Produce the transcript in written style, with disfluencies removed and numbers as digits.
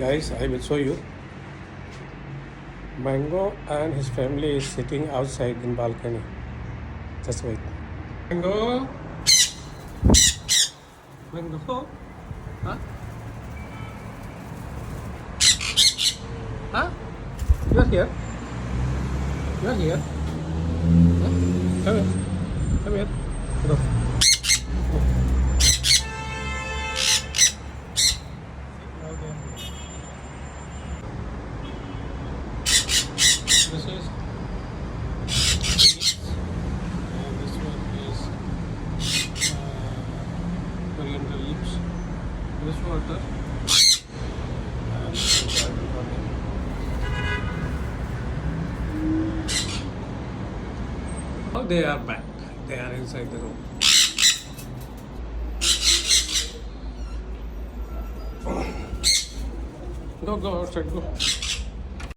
Guys, I will show you. Mango and his family is sitting outside in balcony. Just wait. Mango. Mango. Huh? Huh? You're here. You're here. Huh? Come here. Come here. Go. This is peas, and this one is coriander leaves. This water and oh, they are back. They are inside the room. Go outside, go.